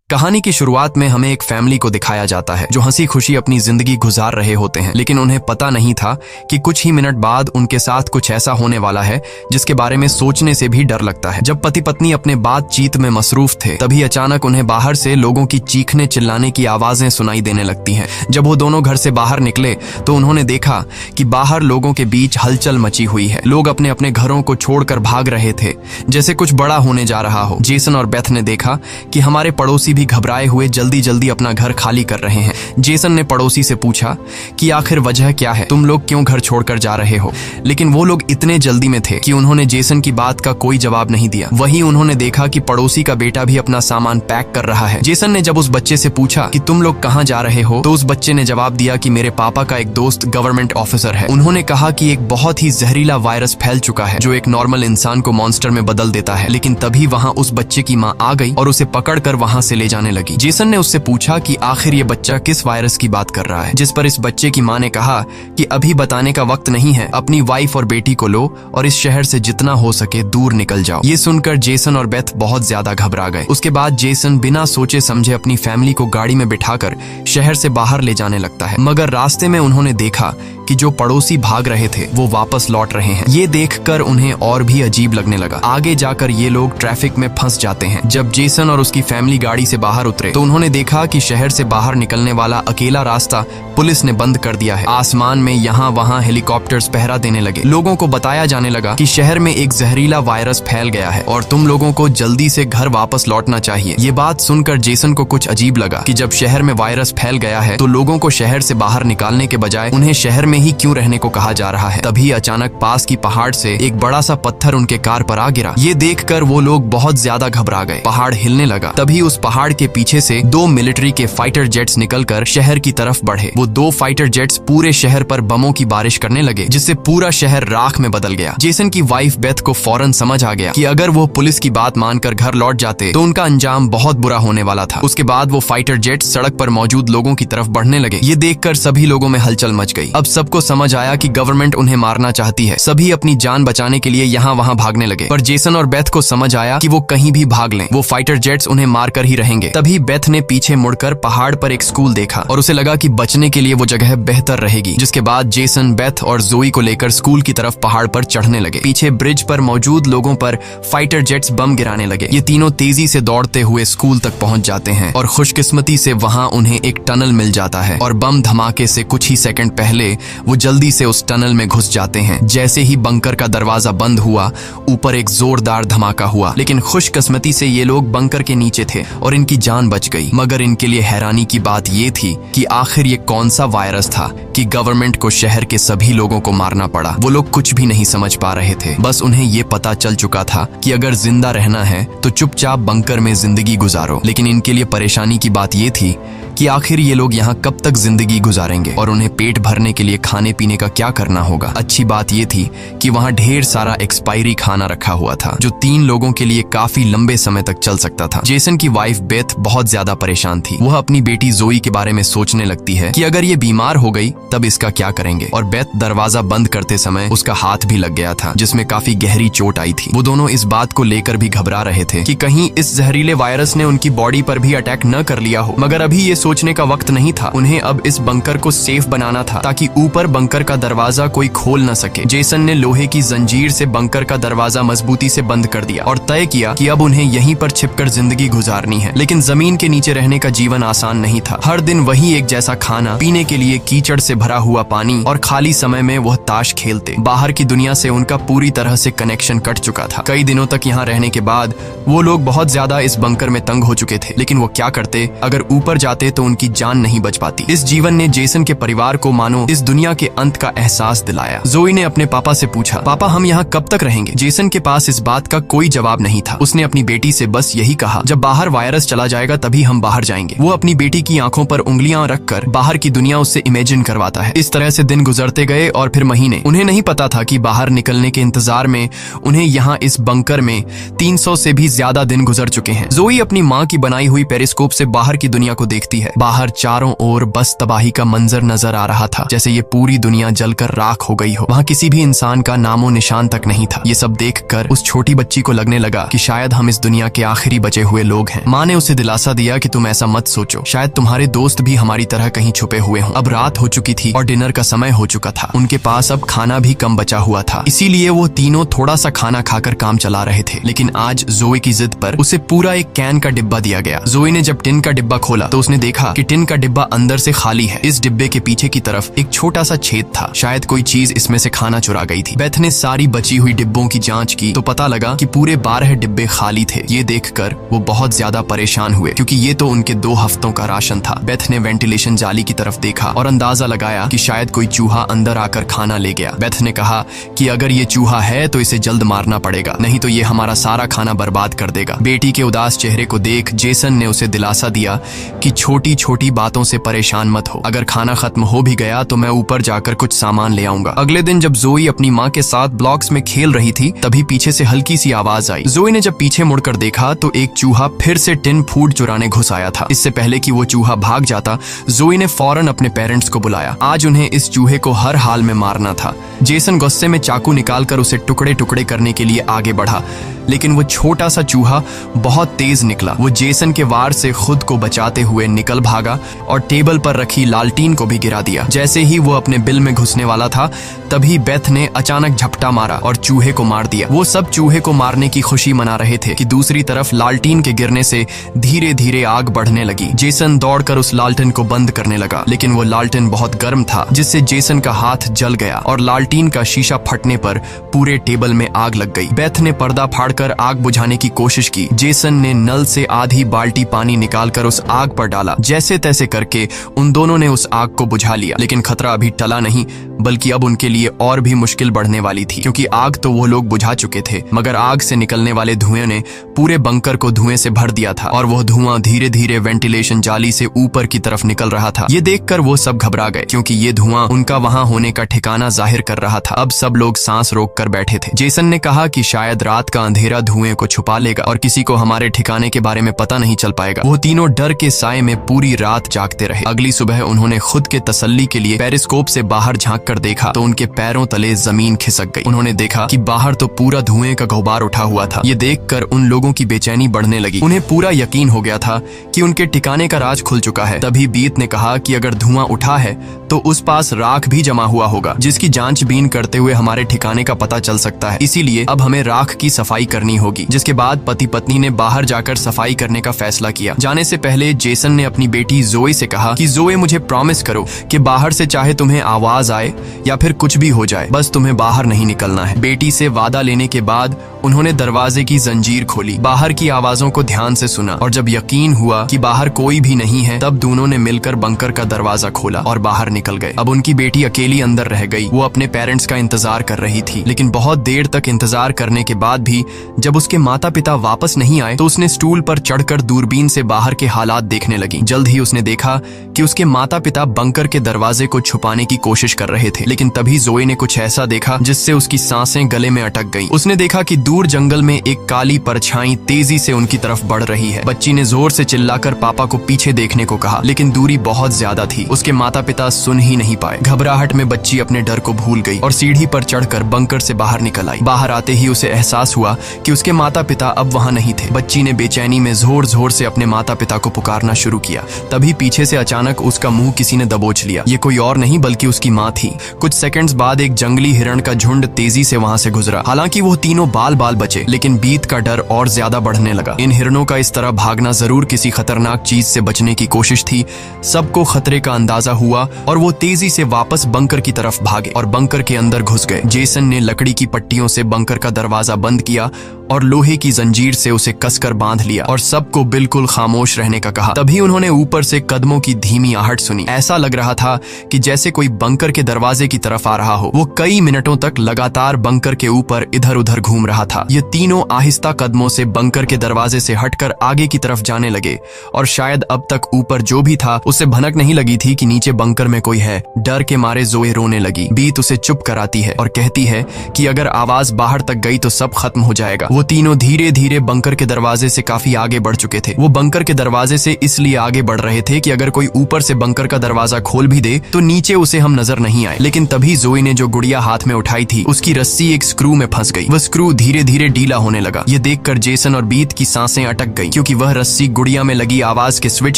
कहानी की शुरुआत में हमें एक फैमिली को दिखाया जाता है जो हंसी खुशी अपनी जिंदगी गुजार रहे होते हैं, लेकिन उन्हें पता नहीं था कि कुछ ही मिनट बाद उनके साथ कुछ ऐसा होने वाला है जिसके बारे में सोचने से भी डर लगता है। जब पति पत्नी अपने बातचीत में मसरूफ थे, तभी अचानक उन्हें बाहर से लोगों की चीखने चिल्लाने की आवाजें सुनाई देने लगती हैं। जब वो दोनों घर से बाहर निकले तो उन्होंने देखा कि बाहर लोगों के बीच हलचल मची हुई है। लोग अपने अपने घरों को छोड़कर भाग रहे थे, जैसे कुछ बड़ा होने जा रहा हो। जेसन और बेथ ने देखा कि हमारे पड़ोसी भी घबराए हुए जल्दी जल्दी अपना घर खाली कर रहे हैं। जेसन ने पड़ोसी से पूछा कि आखिर वजह क्या है, तुम लोग क्यों घर छोड़कर जा रहे हो? लेकिन वो लोग इतने जल्दी में थे कि उन्होंने जेसन की बात का कोई जवाब नहीं दिया। वहीं उन्होंने देखा कि पड़ोसी का बेटा भी अपना सामान पैक कर रहा है। जेसन ने जब उस बच्चे से पूछा कि तुम लोग कहाँ जा रहे हो, तो उस बच्चे ने जवाब दिया कि मेरे पापा का एक दोस्त गवर्नमेंट ऑफिसर है। उन्होंने कहा कि एक बहुत ही जहरीला वायरस फैल चुका है जो एक नॉर्मल इंसान को मॉन्स्टर में बदल देता है। लेकिन तभी वहाँ उस बच्चे की माँ आ गई और उसे पकड़कर वहाँ से ले जाने लगी। जेसन ने उससे पूछा कि आखिर ये बच्चा किस वायरस की बात कर रहा है, जिस पर इस बच्चे की माँ ने कहा कि अभी बताने का वक्त नहीं है, अपनी वाइफ और बेटी को लो और इस शहर से जितना हो सके दूर निकल जाओ। ये सुनकर जेसन और बेथ बहुत ज्यादा घबरा गए। उसके बाद जेसन बिना सोचे समझे अपनी फैमिली को गाड़ी में बिठाकर शहर से बाहर ले जाने लगता है। मगर रास्ते में उन्होंने देखा कि जो पड़ोसी भाग रहे थे वो वापस लौट रहे हैं। ये देखकर उन्हें और भी अजीब लगने लगा। आगे जाकर ये लोग ट्रैफिक में फंस जाते हैं। जब जेसन और उसकी फैमिली गाड़ी से बाहर उतरे तो उन्होंने देखा कि शहर से बाहर निकलने वाला अकेला रास्ता पुलिस ने बंद कर दिया है। आसमान में यहाँ वहाँ हेलीकॉप्टर्स पहरा देने लगे। लोगों को बताया जाने लगा कि शहर में एक जहरीला वायरस फैल गया है और तुम लोगों को जल्दी से घर वापस लौटना चाहिए। ये बात सुनकर जेसन को कुछ अजीब लगा कि जब शहर में वायरस फैल गया है तो लोगों को शहर से बाहर निकालने के बजाय उन्हें शहर में ही क्यों रहने को कहा जा रहा है। तभी अचानक पास की पहाड़ से एक बड़ा सा पत्थर उनके कार पर आ गिरा। ये देखकर वो लोग बहुत ज्यादा घबरा गए। पहाड़ हिलने लगा। तभी उस पहाड़ के पीछे से दो मिलिट्री के फाइटर जेट्स निकलकर शहर की तरफ बढ़े। वो दो फाइटर जेट्स पूरे शहर पर बमों की बारिश करने लगे, जिससे पूरा शहर राख में बदल गया। जेसन की वाइफ बेथ को फौरन समझ आ गया कि अगर वो पुलिस की बात मानकर घर लौट जाते तो उनका अंजाम बहुत बुरा होने वाला था। उसके बाद वो फाइटर जेट्स सड़क पर मौजूद लोगों की तरफ बढ़ने लगे। ये देखकर सभी लोगों में हलचल मच गई। अब सबको समझ आया कि गवर्नमेंट उन्हें मारना चाहती है। सभी अपनी जान बचाने के लिए यहाँ वहाँ भागने लगे, पर जेसन और बेथ को समझ आया कि वो कहीं भी भाग लें, वो फाइटर जेट्स उन्हें मारकर ही रहेंगे। तभी बेथ ने पीछे मुड़कर पहाड़ पर एक स्कूल देखा और उसे लगा कि बचने के लिए वो जगह बेहतर रहेगी। जिसके बाद जेसन बेथ और जोई को लेकर स्कूल की तरफ पहाड़ पर चढ़ने लगे। पीछे ब्रिज पर मौजूद लोगों पर फाइटर जेट्स बम गिराने लगे। ये तीनों तेजी से दौड़ते हुए स्कूल तक पहुंच जाते हैं और खुशकिस्मती से वहां उन्हें एक टनल मिल जाता है और बम धमाके से कुछ ही सेकंड पहले वो जल्दी से उस टनल में घुस जाते हैं। जैसे ही बंकर का दरवाजा बंद हुआ, ऊपर एक जोरदार धमाका हुआ, लेकिन खुशकिस्मती से ये लोग बंकर के नीचे थे और इनकी जान बच गई। मगर इनके लिए हैरानी की बात ये थी कि आखिर ये कौन सा वायरस था कि गवर्नमेंट को शहर के सभी लोगों को मारना पड़ा। वो लोग कुछ भी नहीं समझ पा रहे थे। बस उन्हें ये पता चल चुका था कि अगर जिंदा रहना है तो चुपचाप बंकर में जिंदगी गुजारो। लेकिन इनके लिए परेशानी की बात ये थी कि आखिर ये लोग यहाँ कब तक जिंदगी गुजारेंगे और उन्हें पेट भरने के लिए खाने पीने का क्या करना होगा। अच्छी बात ये थी कि वहाँ ढेर सारा एक्सपायरी खाना रखा हुआ था जो 3 लोगों के लिए काफी लंबे समय तक चल सकता था। जेसन की वाइफ बेथ बहुत ज्यादा परेशान थी। वह अपनी बेटी जोई के बारे में सोचने लगती है कि अगर ये बीमार हो गई तब इसका क्या करेंगे। और बेथ दरवाजा बंद करते समय उसका हाथ भी लग गया था, जिसमें काफी गहरी चोट आई थी। वो दोनों इस बात को लेकर भी घबरा रहे थे कि कहीं इस जहरीले वायरस ने उनकी बॉडी पर भी अटैक न कर लिया हो। मगर अभी ये सोचने का वक्त नहीं था। उन्हें अब इस बंकर को सेफ बनाना था ताकि ऊपर बंकर का दरवाजा कोई खोल न सके। जेसन ने लोहे की जंजीर से बंकर का दरवाजा मजबूती से बंद कर दिया और तय किया कि अब उन्हें यहीं पर छिपकर जिंदगी गुजारनी है। लेकिन जमीन के नीचे रहने का जीवन आसान नहीं था। हर दिन वही एक जैसा खाना, पीने के लिए कीचड़ से भरा हुआ पानी और खाली समय में वह ताश खेलते। बाहर की दुनिया से उनका पूरी तरह से कनेक्शन कट चुका था। कई दिनों तक यहाँ रहने के बाद वो लोग बहुत ज्यादा इस बंकर में तंग हो चुके थे। लेकिन वो क्या करते, अगर ऊपर जाते तो उनकी जान नहीं बच पाती। इस जीवन ने जेसन के परिवार को मानो इस दुनिया के अंत का एहसास दिलाया। जोई ने अपने पापा से पूछा, पापा हम यहाँ कब तक रहेंगे? जेसन के पास इस बात का कोई जवाब नहीं था। उसने अपनी बेटी से बस यही कहा, जब बाहर वायरस चला जाएगा तभी हम बाहर जाएंगे। वो अपनी बेटी की आंखों पर उंगलियां रखकर बाहर की दुनिया उससे इमेजिन करवाता है। इस तरह से दिन गुजरते गए और फिर महीने। उन्हें नहीं पता था कि बाहर निकलने के इंतजार में उन्हें यहाँ इस बंकर में 300 से भी ज्यादा दिन गुजर चुके हैं। जोई अपनी माँ की बनाई हुई पेरिस्कोप से बाहर की दुनिया को देखती है है। बाहर चारों ओर बस तबाही का मंजर नजर आ रहा था, जैसे ये पूरी दुनिया जलकर राख हो गई हो। वहाँ किसी भी इंसान का नामो निशान तक नहीं था। ये सब देखकर उस छोटी बच्ची को लगने लगा कि शायद हम इस दुनिया के आखिरी बचे हुए लोग हैं। माँ ने उसे दिलासा दिया कि तुम ऐसा मत सोचो, शायद तुम्हारे दोस्त भी हमारी तरह कहीं छुपे हुए हों। अब रात हो चुकी थी और डिनर का समय हो चुका था। उनके पास अब खाना भी कम बचा हुआ था, इसीलिए वो तीनों थोड़ा सा खाना खाकर काम चला रहे थे। लेकिन आज जोए की जिद पर उसे पूरा एक कैन का डिब्बा दिया गया। जोए ने जब टिन का डिब्बा खोला तो उसने देखा कि टिन का डिब्बा अंदर से खाली है। इस डिब्बे के पीछे की तरफ एक छोटा सा छेद था, शायद कोई चीज इसमें से खाना चुरा गई थी। बेथ ने सारी बची हुई डिब्बों की जांच की तो पता लगा कि पूरे 12 डिब्बे खाली थे। ये देखकर वो बहुत ज्यादा परेशान हुए, क्योंकि ये तो उनके 2 हफ्तों का राशन था। बेथ ने वेंटिलेशन जाली की तरफ देखा और अंदाजा लगाया कि शायद कोई चूहा अंदर आकर खाना ले गया। बेथ ने कहा कि अगर ये चूहा है तो इसे जल्द मारना पड़ेगा, नहीं तो ये हमारा सारा खाना बर्बाद कर देगा। बेटी के उदास चेहरे को देख जेसन ने उसे दिलासा दिया कि छोटी छोटी बातों से परेशान मत हो, अगर खाना खत्म हो भी गया तो मैं ऊपर जाकर कुछ सामान ले आऊंगा। अगले दिन जब जोई अपनी माँ के साथ ब्लॉक्स में खेल रही थी तभी पीछे से हल्की सी आवाज आई। जोई ने जब पीछे मुड़कर देखा तो एक चूहा फिर से टिन फूड चुराने घुस आया था। इससे पहले कि वो चूहा भाग जाता, जोई ने फौरन अपने पेरेंट्स को बुलाया। आज उन्हें इस चूहे को हर हाल में मारना था। जेसन गुस्से में चाकू निकालकर उसे टुकड़े टुकड़े करने के लिए आगे बढ़ा, लेकिन वो छोटा सा चूहा बहुत तेज निकला। वो जेसन के वार से खुद को बचाते हुए निकल भागा और टेबल पर रखी लालटीन को भी गिरा दिया। जैसे ही वो अपने बिल में घुसने वाला था तभी बेथ ने अचानक झपटा मारा और चूहे को मार दिया। वो सब चूहे को मारने की खुशी मना रहे थे कि दूसरी तरफ लालटीन के गिरने से धीरे धीरे आग बढ़ने लगी। जेसन दौड़कर उस लालटेन को बंद करने लगा, लेकिन वो लालटेन बहुत गर्म था, जिससे जेसन का हाथ जल गया और लालटीन का शीशा फटने पर पूरे टेबल में आग लग गई। बेथ ने पर्दा फाड़कर आग बुझाने की कोशिश की। जेसन ने नल से आधी बाल्टी पानी निकालकर उस आग पर डाला। जैसे तैसे करके उन दोनों ने उस आग को बुझा लिया, लेकिन खतरा अभी टला नहीं, बल्कि अब उनके लिए और भी मुश्किल बढ़ने वाली थी, क्योंकि आग तो वो लोग बुझा चुके थे, मगर आग से निकलने वाले धुएं ने पूरे बंकर को धुएं से भर दिया था और वह धुआं धीरे धीरे वेंटिलेशन जाली से ऊपर की तरफ निकल रहा था। ये देखकर वो सब घबरा गए, क्योंकि ये धुआं उनका वहां होने का ठिकाना जाहिर कर रहा था। अब सब लोग सांस रोककर बैठे थे। जेसन ने कहा कि शायद रात का अंधेरा धुएं को छुपा लेगा और किसी को हमारे ठिकाने के बारे में पता नहीं चल पाएगा। वो तीनों डर के साए में पूरी रात जागते रहे। अगली सुबह उन्होंने खुद के तसल्ली के लिए पेरिस्कोप से बाहर झांक कर देखा तो उनके पैरों तले जमीन खिसक गई। उन्होंने देखा कि बाहर तो पूरा धुएं का गुब्बार उठा हुआ था। ये देखकर उन लोगों की बेचैनी बढ़ने लगी। उन्हें पूरा यकीन हो गया था कि उनके ठिकाने का राज खुल चुका है। तभी बीत ने कहा कि अगर धुआं उठा है तो उस पास राख भी जमा हुआ होगा, जिसकी जांचबीन करते हुए हमारे ठिकाने का पता चल सकता है। इसीलिए अब हमें राख की सफाई करनी होगी। जिसके बाद पति पत्नी ने बाहर जाकर सफाई करने का फैसला किया। जाने से पहले जेसन ने अपनी बेटी जोए से कहा कि जोए, मुझे प्रॉमिस करो कि बाहर से चाहे तुम्हें आवाज आए या फिर कुछ भी हो जाए, बस तुम्हें बाहर नहीं निकलना है। बेटी से वादा लेने के बाद उन्होंने दरवाजे की जंजीर खोली, बाहर की आवाजों को ध्यान से सुना और जब यकीन हुआ कि बाहर कोई भी नहीं है तब दोनों ने मिलकर बंकर का दरवाजा खोला और बाहर निकल गए। अब उनकी बेटी अकेली अंदर रह गई। वो अपने पेरेंट्स का इंतजार कर रही थी, लेकिन बहुत देर तक इंतजार करने के बाद भी जब उसके माता पिता वापस नहीं आए तो उसने स्टूल पर चढ़कर दूरबीन से बाहर के हालात देखने लगी। जल्द ही उसने देखा कि उसके माता पिता बंकर के दरवाजे को छुपाने की कोशिश कर रहे थे, लेकिन तभी जोए ने कुछ ऐसा देखा जिससे उसकी सांसें गले में अटक गईं। उसने देखा कि दूर जंगल में एक काली परछाई तेजी से उनकी तरफ बढ़ रही है। बच्ची ने जोर से चिल्लाकर पापा को पीछे देखने को कहा, लेकिन दूरी बहुत ज्यादा थी। उसके माता पिता सुन ही नहीं पाए। घबराहट में बच्ची अपने डर को भूल गई और सीढ़ी पर चढ़कर बंकर से बाहर निकल आई। बाहर आते ही उसे एहसास हुआ कि उसके माता पिता अब वहां नहीं थे। बच्ची ने बेचैनी में जोर जोर से अपने माता पिता को पुकारना शुरू किया। तभी पीछे से अचानक उसका मुंह किसी ने दबोच लिया। ये कोई और नहीं बल्कि उसकी माँ थी। कुछ सेकंड्स बाद एक जंगली हिरण का झुंड तेजी से वहां से गुजरा। हालांकि वो तीनों बाल बाल बचे, लेकिन बीत का डर और ज्यादा बढ़ने लगा। इन हिरणों का इस तरह भागना जरूर किसी खतरनाक चीज से बचने की कोशिश थी। सबको खतरे का अंदाजा हुआ और वो तेजी से वापस बंकर की तरफ भागे और बंकर के अंदर घुस गए। जेसन ने लकड़ी की पट्टियों से बंकर का दरवाजा बंद किया और लोहे की जंजीर से उसे कसकर बांध लिया और सबको बिल्कुल खामोश रहने का कहा। तभी उन्होंने ऊपर से कदमों की धीमी आहट सुनी। ऐसा लग रहा था कि जैसे कोई बंकर के दरवाजे की तरफ आ रहा हो। वो कई मिनटों तक लगातार बंकर के ऊपर इधर उधर घूम रहा था। ये तीनों आहिस्ता कदमों से बंकर के दरवाजे से हटकर आगे की तरफ जाने लगे और शायद अब तक ऊपर जो भी था उसे भनक नहीं लगी थी कि नीचे बंकर में कोई है। डर के मारे जोए रोने लगी। बीत उसे चुप कराती है और कहती है कि अगर आवाज बाहर तक गई तो सब खत्म हो जाए। जाएगा। वो तीनों धीरे धीरे बंकर के दरवाजे से काफी आगे बढ़ चुके थे। वो बंकर के दरवाजे से इसलिए आगे बढ़ रहे थे कि अगर कोई ऊपर से बंकर का दरवाजा खोल भी दे तो नीचे उसे हम नजर नहीं आए। लेकिन तभी जोई ने जो गुड़िया हाथ में उठाई थी उसकी रस्सी एक स्क्रू में फंस गई। वह स्क्रू धीरे धीरे ढीला होने लगा। ये देखकर जेसन और बीत की सांसें अटक गई, क्योंकि वह रस्सी गुड़िया में लगी आवाज के स्विच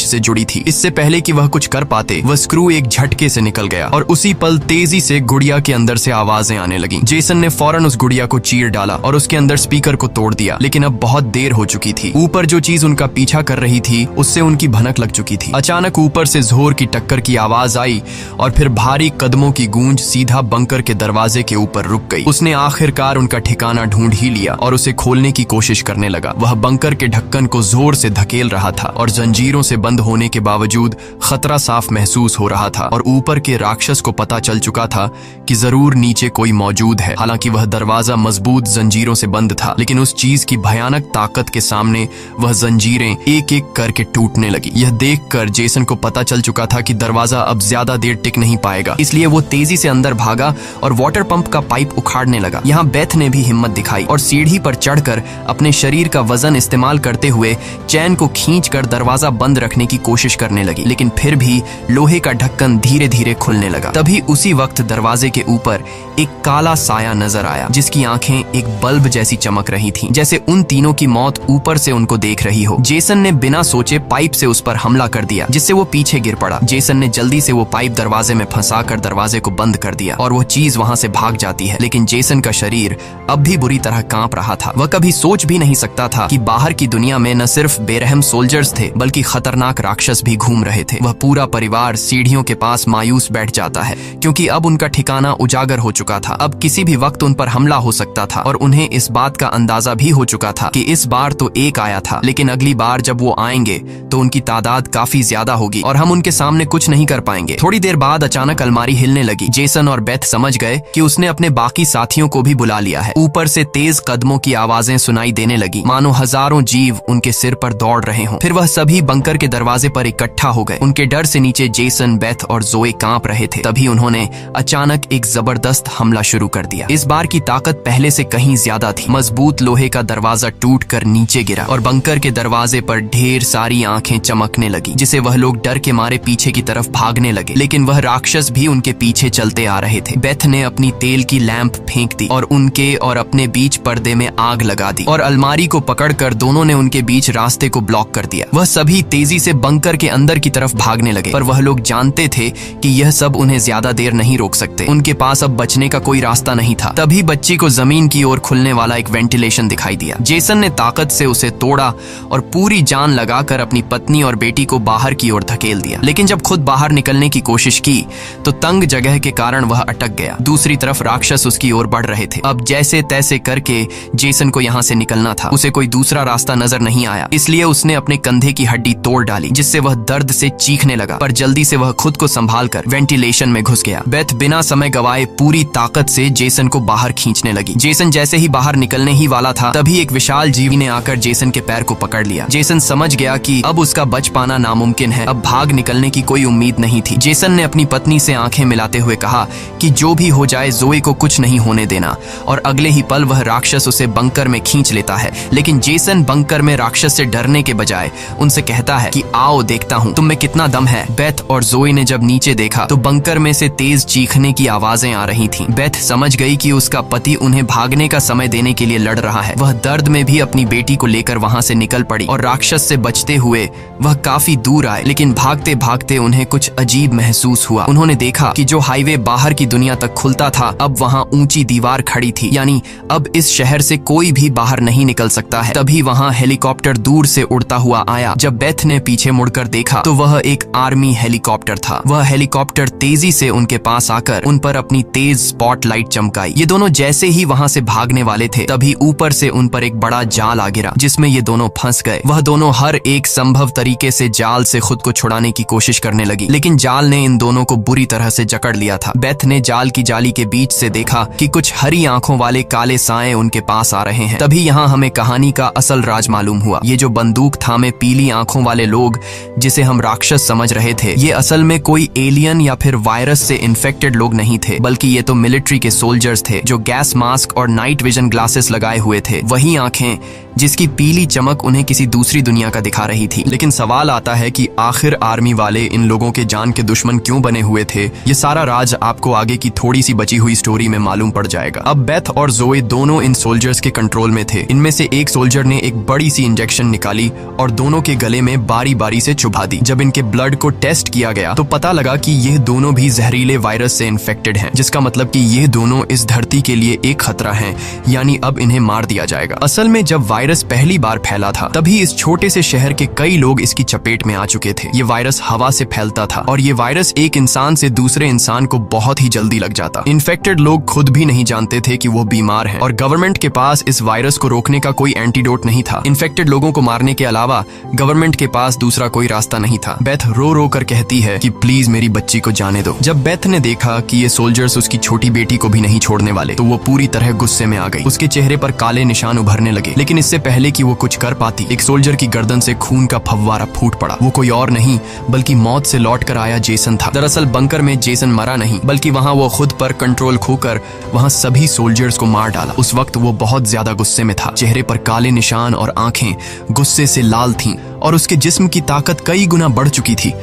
से जुड़ी थी। इससे पहले कि वह कुछ कर पाते, वह स्क्रू एक झटके से निकल गया और उसी पल तेजी से गुड़िया के अंदर से आवाजें आने लगी। जेसन ने फौरन उस गुड़िया को चीर डाला और उसके अंदर स्पीकर को तोड़ दिया। लेकिन अब बहुत देर हो चुकी थी। ऊपर जो चीज उनका पीछा कर रही थी उससे उनकी भनक लग चुकी थी। अचानक ऊपर से जोर की टक्कर की आवाज आई और फिर भारी कदमों की गूंज सीधा बंकर के दरवाजे के ऊपर रुक गई। उसने आखिरकार उनका ठिकाना ढूंढ ही लिया और उसे खोलने की कोशिश करने लगा। वह बंकर के ढक्कन को जोर से धकेल रहा था और जंजीरों से बंद होने के बावजूद खतरा साफ महसूस हो रहा था और ऊपर के राक्षस को पता चल चुका था कि जरूर नीचे कोई मौजूद है। हालांकि वह दरवाजा मजबूत जंजीरों से बंद था, लेकिन उस चीज की भयानक ताकत के सामने वह जंजीरें एक एक करके टूटने लगी। यह देखकर जेसन को पता चल चुका था कि दरवाजा अब ज्यादा देर टिक नहीं पाएगा। इसलिए वो तेजी से अंदर भागा और वाटर पंप का पाइप उखाड़ने लगा। यहाँ बेथ ने भी हिम्मत दिखाई और सीढ़ी पर चढ़कर अपने शरीर का वजन इस्तेमाल करते हुए चैन को खींचकर दरवाजा बंद रखने की कोशिश करने लगी। लेकिन फिर भी लोहे का ढक्कन धीरे धीरे खुलने लगा। तभी उसी वक्त दरवाजे के ऊपर एक काला साया नजर आया, जिसकी आंखें एक बल्ब जैसी चमक रही थीं, जैसे उन तीनों की मौत ऊपर से उनको देख रही हो। जेसन ने बिना सोचे पाइप से उस पर हमला कर दिया, जिससे वो पीछे गिर पड़ा। जेसन ने जल्दी से वो पाइप दरवाजे में फंसाकर दरवाजे को बंद कर दिया और वो चीज वहां से भाग जाती है। लेकिन जेसन का शरीर अब भी बुरी तरह कांप रहा था। वह कभी सोच भी नहीं सकता था कि बाहर की दुनिया में न सिर्फ बेरहम सोल्जर्स थे, बल्कि खतरनाक राक्षस भी घूम रहे थे। वह पूरा परिवार सीढ़ियों के पास मायूस बैठ जाता है, क्योंकि अब उनका ठिकाना उजागर हो चुका था। अब किसी भी वक्त उन पर हमला हो सकता था और उन्हें इस बात का अंदाजा भी हो चुका था कि इस बार तो एक आया था, लेकिन अगली बार जब वो आएंगे तो उनकी तादाद काफी ज्यादा होगी और हम उनके सामने कुछ नहीं कर पाएंगे। थोड़ी देर बाद अचानक अलमारी हिलने लगी। जेसन और बेथ समझ गए कि उसने अपने बाकी साथियों को भी बुला लिया है। ऊपर से तेज कदमों की आवाजें सुनाई देने लगी, मानो हजारों जीव उनके सिर पर दौड़ रहे हों। फिर वह सभी बंकर के दरवाजे पर इकट्ठा हो गए। उनके डर से नीचे जेसन, बेथ और जोए कांप रहे थे। तभी उन्होंने अचानक एक जबरदस्त हमला शुरू कर दिया। इस बार की ताकत पहले से कहीं ज्यादा थी। मजबूत लोहे का दरवाजा टूटकर नीचे गिरा और बंकर के दरवाजे पर ढेर सारी आंखें चमकने लगी, जिसे वह लोग डर के मारे पीछे की तरफ भागने लगे। लेकिन वह राक्षस भी उनके पीछे चलते आ रहे थे। बेथ ने अपनी तेल की लैंप फेंक दी और उनके और अपने बीच पर्दे में आग लगा दी और अलमारी को पकड़कर दोनों ने उनके बीच रास्ते को ब्लॉक कर दिया। वह सभी तेजी से बंकर के अंदर की तरफ भागने लगे, पर वह लोग जानते थे कि यह सब उन्हें ज्यादा देर नहीं रोक सकते। उनके पास अब बचने का कोई रास्ता नहीं था। तभी बच्ची को जमीन की ओर खुलने वाला एक वेंटिलेशन दिखाई दिया। जेसन ने ताकत से उसे तोड़ा और पूरी जान लगाकर अपनी पत्नी और बेटी को बाहर की ओर धकेल दिया। लेकिन जब खुद बाहर निकलने की कोशिश की तो तंग जगह के कारण वह अटक गया। दूसरी तरफ राक्षस उसकी ओर बढ़ रहे थे। अब जैसे तैसे करके जेसन को यहाँ से निकलना था। उसे कोई दूसरा रास्ता नजर नहीं आया, इसलिए उसने अपने कंधे की हड्डी तोड़ डाली, जिससे वह दर्द से चीखने लगा। पर जल्दी से वह खुद को संभालकर वेंटिलेशन में घुस गया। बेथ बिना समय गवाए पूरी ताकत से जेसन को बाहर खींचने लगी। जेसन जैसे ही बाहर निकलने ही वाला था, तभी एक विशाल जीवी ने आकर जेसन के पैर को पकड़ लिया। जेसन समझ गया कि अब उसका बच पाना नामुमकिन है। अब भाग निकलने की कोई उम्मीद नहीं थी। जेसन ने अपनी पत्नी से आंखें मिलाते हुए कहा कि जो भी हो जाए जोए को कुछ नहीं होने देना, और अगले ही पल वह राक्षस उसे बंकर में खींच लेता है। लेकिन जेसन बंकर में राक्षस से डरने के बजाय उनसे कहता है कि आओ देखता हूँ तुम में कितना दम है। बेथ और जोए ने जब नीचे देखा तो बंकर में से तेज चीखने की आवाजें आ रही थीं। बेथ समझ गई कि उसका पति उन्हें भागने का समय देने के लिए लड़ रहा है। वह दर्द में भी अपनी बेटी को लेकर वहां से निकल पड़ी और राक्षस से बचते हुए वह काफी दूर आए। लेकिन भागते भागते उन्हें कुछ अजीब महसूस हुआ। उन्होंने देखा कि जो हाईवे बाहर की दुनिया तक खुलता था, अब वहां ऊंची दीवार खड़ी थी, यानी अब इस शहर से कोई भी बाहर नहीं निकल सकता है। तभी वहां हेलीकॉप्टर दूर से उड़ता हुआ आया। जब बेथ ने पीछे मुड़कर देखा तो वह एक आर्मी हेलीकॉप्टर था। वह हेलीकॉप्टर तेजी से उनके पास आकर उन पर अपनी तेज स्पॉटलाइट चमकाई। ये दोनों जैसे ही वहां से भागने वाले थे, तभी ऊपर से उन पर एक बड़ा जाल आ गिरा, जिसमें ये दोनों फंस गए। वह दोनों हर एक संभव तरीके से जाल से खुद को छुड़ाने की कोशिश करने लगी, लेकिन जाल ने इन दोनों को बुरी तरह से जकड़ लिया था। बेथ ने जाल की जाली के बीच से देखा कि कुछ हरी आंखों वाले काले साए उनके पास आ रहे हैं। तभी यहाँ हमें कहानी का असल राज मालूम हुआ। ये जो बंदूक थामे पीली आंखों वाले लोग, जिसे हम राक्षस समझ रहे थे, ये असल में कोई एलियन या फिर वायरस से इन्फेक्टेड लोग नहीं थे, बल्कि ये तो मिलिट्री के सोल्जर्स थे जो गैस मास्क और नाइट विजन ग्लासेस लगाए हुए थे, वही आंखें जिसकी पीली चमक उन्हें किसी दूसरी दुनिया का दिखा रही थी। लेकिन सवाल आता है कि आखिर आर्मी वाले इन लोगों के जान के दुश्मन क्यों बने हुए थे। ये सारा राज आपको आगे की थोड़ी सी बची हुई स्टोरी में मालूम पड़ जाएगा। अब बेथ और जोए दोनों इन सोल्जर्स के कंट्रोल में थे। इनमें से एक सोल्जर ने एक बड़ी सी इंजेक्शन निकाली और दोनों के गले में बारी बारी से चुभा दी। जब इनके ब्लड को टेस्ट किया गया तो पता लगा कि ये दोनों भी जहरीले वायरस से इन्फेक्टेड हैं, जिसका मतलब कि ये दोनों इस धरती के लिए एक खतरा हैं, यानी अब इन्हें मार दिया जाएगा। असल में जब वायरस पहली बार फैला था तभी इस छोटे से शहर के कई लोग इसकी चपेट में आ चुके थे। ये वायरस हवा से फैलता था और ये वायरस एक इंसान से दूसरे इंसान को बहुत ही जल्दी लग जाता। इन्फेक्टेड लोग खुद भी नहीं जानते थे कि वो बीमार हैं और गवर्नमेंट के पास इस वायरस को रोकने का कोई एंटीडोट नहीं था। इन्फेक्टेड लोगों को मारने के अलावा गवर्नमेंट के पास दूसरा कोई रास्ता नहीं था। बेथ रो रो कर कहती है कि प्लीज मेरी बच्ची को जाने दो। जब बेथ ने देखा कि ये सोल्जर्स उसकी छोटी बेटी को भी नहीं छोड़ने वाले तो वो पूरी तरह गुस्से में आ गई। उसके चेहरे पर काले निशान उभरने लगे, लेकिन इससे पहले कि वो कुछ कर पाती एक सोल्जर की गर्दन से खून का फव्वारा फूट पड़ा। वो कोई और नहीं बल्कि मौत से लौट कर आया जेसन था। दरअसल बंकर में जेसन मरा नहीं बल्कि वहां वो खुद पर कंट्रोल खोकर वहां सभी सोल्जर्स को मार डाला। उस वक्त वो बहुत ज्यादा गुस्से में था। चेहरे पर काले निशान और आंखें गुस्से से लाल थीं और उसके जिस्म की ताकत कई गुना बढ़ चुकी थी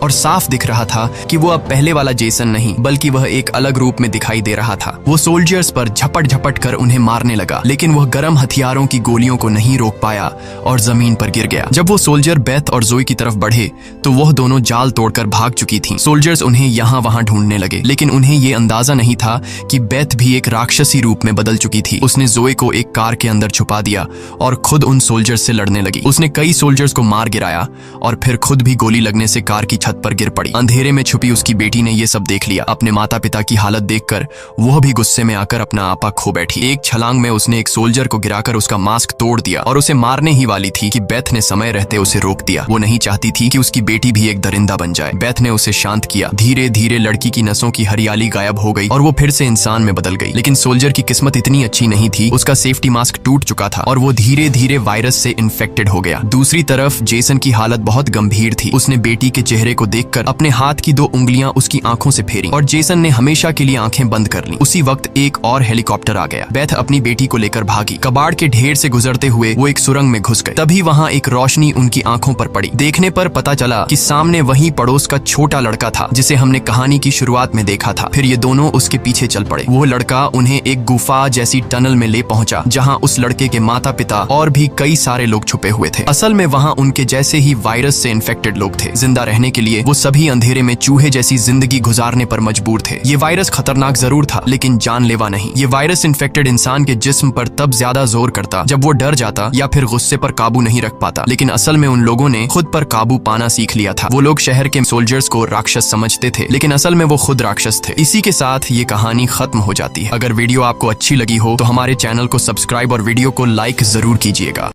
और साफ दिख रहा था कि वो अब पहले वाला जेसन नहीं बल्कि वह एक अलग रूप में दिखाई दे रहा था। वो सोल्जर्स पर झपट झपट कर उन्हें मारने लगा, लेकिन वह गर्म हथियारों की गोलियों को नहीं रोक पाया और जमीन पर गिर गया। जब वो सोल्जर बेथ और जोई की तरफ बढ़े तो वह दोनों जाल तोड़कर भाग चुकी थीं। सोल्जर्स उन्हें यहाँ वहां ढूंढने लगे, लेकिन उन्हें ये अंदाजा नहीं था कि बेथ भी एक राक्षसी रूप में बदल चुकी थी। उसने जोई को एक कार के अंदर छुपा दिया और खुद उन सोल्जर्स से लड़ने लगी। उसने कई सोल्जर्स को मार गिराया और फिर खुद भी गोली लगने से कार की छत पर गिर पड़ी। अंधेरे में छुपी उसकी बेटी ने यह सब देख लिया। अपने माता पिता की हालत देखकर वह भी गुस्से में आकर अपना आपा खो बैठी। एक छलांग में उसने एक सोल्जर को गिराकर उसका मास्क तोड़ दिया और उसे मारने ही वाली थी कि बेथ ने समय रहते उसे रोक दिया। वो नहीं चाहती थी कि उसकी बेटी भी एक दरिंदा बन जाए। बेथ ने उसे शांत किया। धीरे धीरे लड़की की नसों की हरियाली गायब हो गई और वो फिर से इंसान में बदल गई। लेकिन सोल्जर की किस्मत इतनी अच्छी नहीं थी। उसका सेफ्टी मास्क टूट चुका था और वो धीरे धीरे वायरस से इन्फेक्टेड हो गया। दूसरी तरफ जेसन की हालत बहुत गंभीर थी। उसने बेटी के चेहरे को देखकर अपने हाथ की 2 उंगलियां उसकी आंखों से फेरी और जेसन ने हमेशा के लिए आंखें बंद कर लीं। उसी वक्त एक और हेलीकॉप्टर आ गया। बेथ अपनी बेटी को लेकर भागी। कबाड़ के ढेर से गुजरते हुए वो एक सुरंग में घुस गए। तभी वहां एक रोशनी उनकी आंखों पर पड़ी। देखने पर पता चला कि सामने वही पड़ोस का छोटा लड़का था जिसे हमने कहानी की शुरुआत में देखा था। फिर ये दोनों उसके पीछे चल पड़े। वो लड़का उन्हें एक गुफा जैसी टनल में ले पहुंचा जहां उस लड़के के माता पिता और भी कई सारे लोग छुपे हुए थे। असल में वहां उनके जैसे ही वायरस से इन्फेक्टेड लोग थे। जिंदा रहने के लिए वो सभी अंधेरे में चूहे जैसी जिंदगी गुजारने पर मजबूर थे। ये वायरस खतरनाक जरूर था लेकिन जानलेवा नहीं। ये वायरस इन्फेक्टेड इंसान के जिस्म पर तब ज्यादा जोर करता जब वो डर जाता या फिर गुस्से पर काबू नहीं रख पाता। लेकिन असल में उन लोगों ने खुद पर काबू पाना सीख लिया था। वो लोग शहर के सोल्जर्स को राक्षस समझते थे लेकिन असल में वो खुद राक्षस थे। इसी के साथ ये कहानी खत्म हो जाती है। अगर वीडियो आपको अच्छी लगी हो तो हमारे चैनल को सब्सक्राइब और वीडियो को लाइक जरूर कीजिएगा।